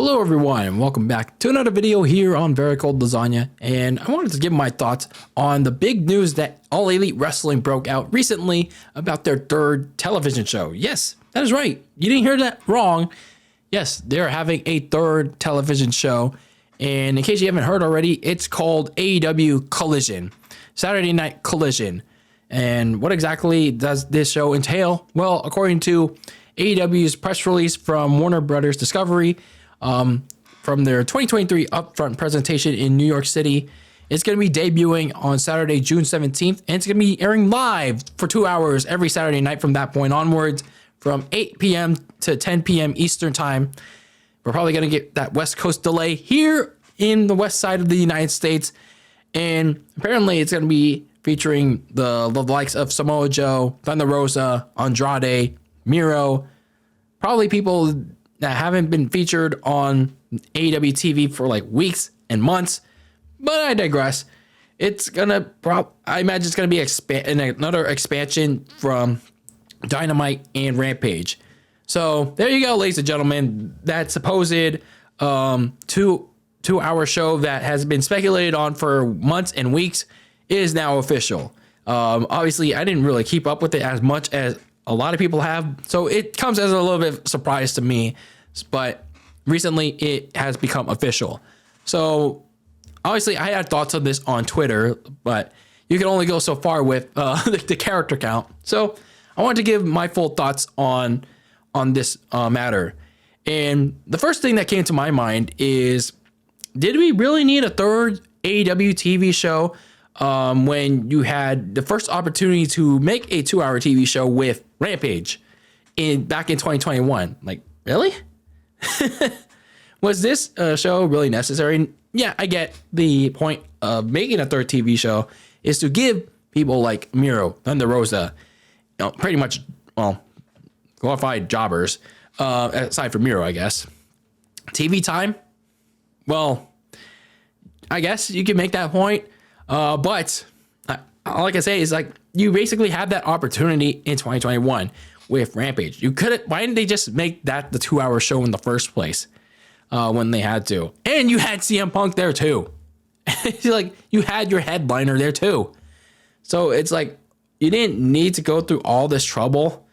Hello everyone and welcome back to another video here on Very Cold Lasagna, and I wanted to give my thoughts on the big news that All Elite Wrestling broke out recently about their third television show. Yes, that is right. You didn't hear that wrong. Yes, they're having a third television show, and in case you haven't heard already, it's called AEW Collision, Saturday Night Collision. And what exactly does this show entail? Well, according to AEW's press release from Warner Brothers Discovery, from their 2023 upfront presentation in New York City, it's going to be debuting on Saturday, June 17th, and it's going to be airing live for 2 hours every Saturday night from that point onwards, from 8 p.m. to 10 p.m. Eastern Time. We're probably going to get that West Coast delay here in the west side of the United States, and apparently it's going to be featuring the likes of Samoa Joe, Thunder Rosa, Andrade, Miro, probably people that haven't been featured on AEW TV for like weeks and months, but I digress. It's gonna I imagine it's gonna be another expansion from Dynamite and Rampage. So there you go, ladies and gentlemen. That supposed two-hour show that has been speculated on for months and weeks is now official. Obviously, I didn't really keep up with it as much as a lot of people have, so it comes as a little bit of a surprise to me, but recently it has become official. So obviously I had thoughts on this on Twitter, but you can only go so far with the character count. So I wanted to give my full thoughts on this matter. And the first thing that came to my mind is, did we really need a third AEW TV show when you had the first opportunity to make a 2-hour TV show with Rampage back in 2021? Like, really? Was this show really necessary? Yeah, I get the point of making a third TV show is to give people like Miro, Thunder Rosa, pretty much, glorified jobbers, aside from Miro, I guess, TV time. Well, I guess you can make that point. But all I can say is, like, you basically had that opportunity in 2021 with Rampage. You couldn't. Why didn't they just make that the 2-hour show in the first place when they had to? And you had CM Punk there too. Like, you had your headliner there too. So it's like you didn't need to go through all this trouble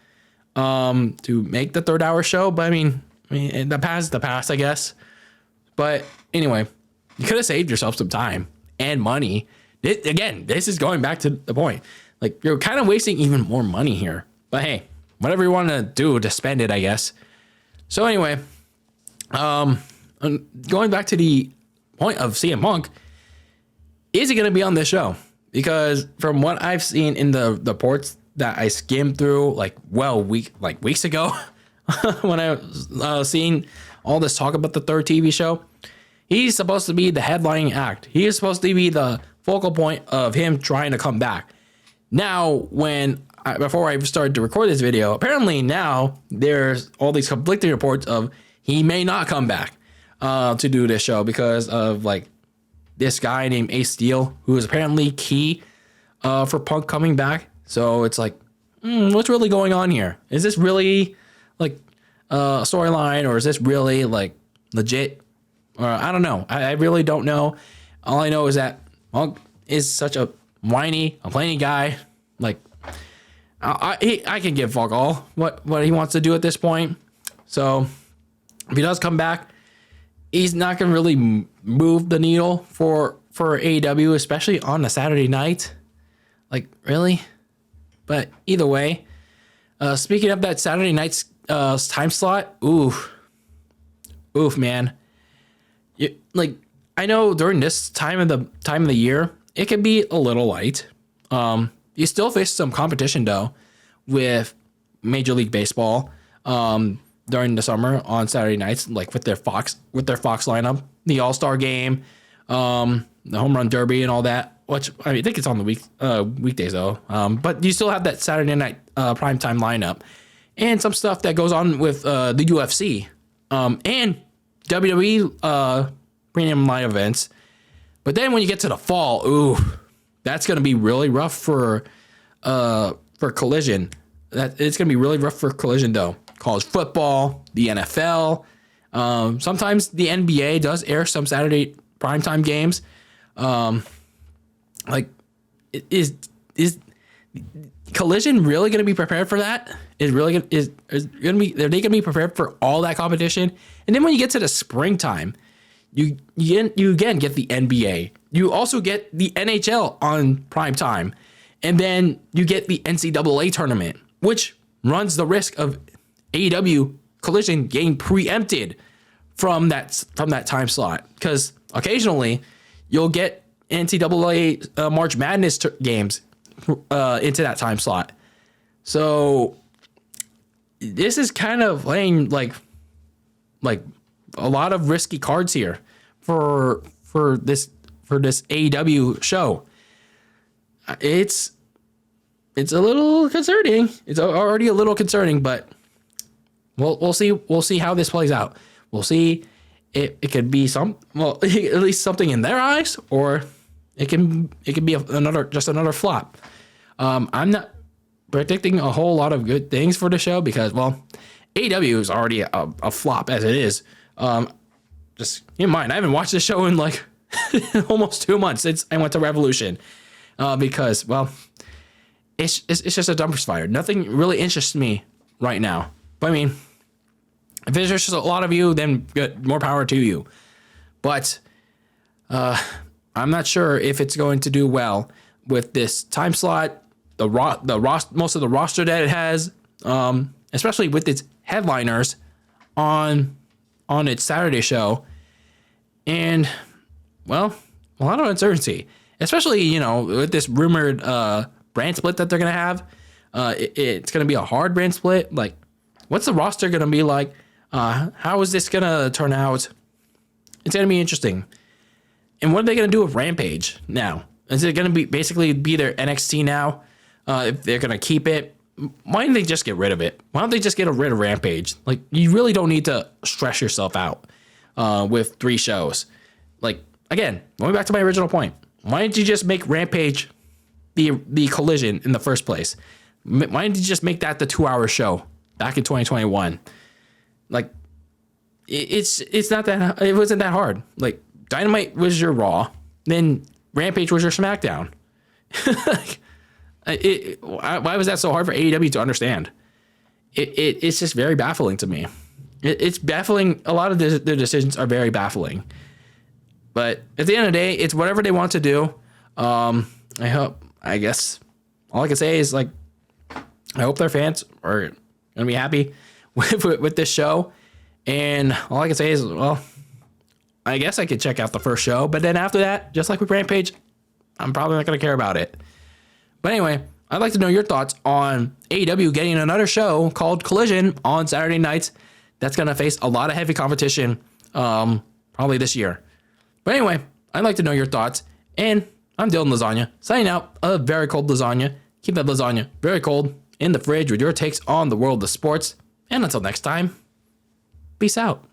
to make the 3rd-hour show. But I mean, the past, I guess. But anyway, you could have saved yourself some time and money. This is going back to the point. Like, you're kind of wasting even more money here. But hey, whatever you want to do to spend it, I guess. So anyway, going back to the point of CM Punk, is he going to be on this show? Because from what I've seen in the reports that I skimmed through, weeks ago, when I was seeing all this talk about the third TV show, he's supposed to be the headlining act. He is supposed to be the focal point of him trying to come back. Now, before I started to record this video, apparently now there's all these conflicting reports of he may not come back to do this show because of like this guy named Ace Steel, who is apparently key for Punk coming back. So it's like, what's really going on here? Is this really like a storyline, or is this really like legit? I don't know. I really don't know. All I know is that Punk is such a whiny, complaining guy. Like, I can give fuck all what he wants to do at this point. So if he does come back, he's not going to really move the needle for AEW, especially on a Saturday night. Like, really? But either way, speaking of that Saturday night's time slot, oof, man. I know during this time of the year, it can be a little light. You still face some competition though with Major League Baseball during the summer on Saturday nights, like with their Fox lineup, the All-Star Game, the Home Run Derby, and all that. Which I think it's on the weekdays though. But you still have that Saturday night primetime lineup, and some stuff that goes on with the UFC and WWE premium live events. But then when you get to the fall, ooh, that's gonna be really rough for Collision. It's gonna be really rough for Collision though. College football, the NFL, Sometimes the NBA does air some Saturday primetime games. Like, is Collision really going to be prepared for that? Are they going to be prepared for all that competition? And then when you get to the springtime, you again get the NBA. You also get the NHL on prime time, and then you get the NCAA tournament, which runs the risk of AEW Collision getting preempted from that time slot, because occasionally you'll get NCAA March Madness games into that time slot. So this is kind of playing like a lot of risky cards here for this AEW show. It's a little concerning. It's already a little concerning, but we'll see how this plays out. We'll see. It could be at least something in their eyes, or it can be another flop. I'm not predicting a whole lot of good things for the show because, well, AEW is already a flop as it is. Just keep in mind, I haven't watched the show in like almost 2 months since I went to Revolution, because, well, it's just a dumpster fire. Nothing really interests me right now. But I mean, if there's just a lot of you, then good, more power to you. But I'm not sure if it's going to do well with this time slot, most of the roster that it has, especially with its headliners on its Saturday show, and, well, a lot of uncertainty, especially, with this rumored brand split that they're gonna have. It's gonna be a hard brand split. Like, what's the roster gonna be like? How is this gonna turn out? It's gonna be interesting. And what are they gonna do with Rampage now? Is it gonna be basically their NXT now? If they're gonna keep it, why don't they just get rid of it? Why don't they just get rid of Rampage? Like, you really don't need to stress yourself out with 3 shows. Like, again, going back to my original point, why didn't you just make Rampage the Collision in the first place? Why didn't you just make that the 2-hour show back in 2021? Like, it's not that, it wasn't that hard. Like, Dynamite was your Raw, then Rampage was your SmackDown. Why was that so hard for AEW to understand? It's just very baffling to me. It's baffling. A lot of their decisions are very baffling. But at the end of the day, it's whatever they want to do. I guess all I can say is, like, I hope their fans are gonna be happy with this show. And all I can say is, well, I guess I could check out the first show, but then after that, just like with Rampage, I'm probably not gonna care about it. But anyway, I'd like to know your thoughts on AEW getting another show called Collision on Saturday nights. That's going to face a lot of heavy competition probably this year. But anyway, I'd like to know your thoughts. And I'm DylanLasagna, signing out of Very Cold Lasagna. Keep that lasagna very cold in the fridge with your takes on the world of sports. And until next time, peace out.